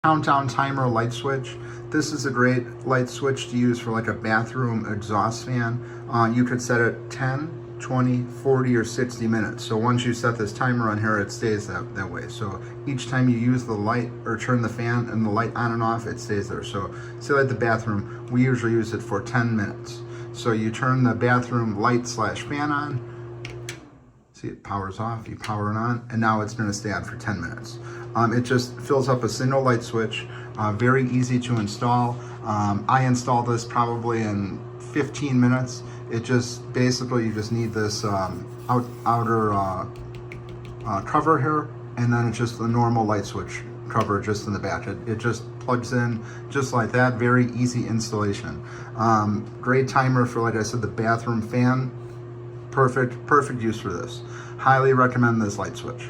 Countdown timer light switch. This is a great light switch to use for like a bathroom exhaust fan. You could set it 10, 20, 40, or 60 minutes. So once you set this timer on here, it stays that way. So each time you use the light or turn the fan and the light on and off, it stays there. So say like the bathroom, we usually use it for 10 minutes. So you turn the bathroom light slash fan on, see it powers off, you power it on, and now it's gonna stay on for 10 minutes. It just fills up a single light switch, very easy to install. I installed this probably in 15 minutes. It just, basically you just need this outer cover here, and then it's just the normal light switch cover just in the back. It just plugs in just like that, very easy installation. Great timer for, like I said, the bathroom fan. Perfect use for this. Highly recommend this light switch.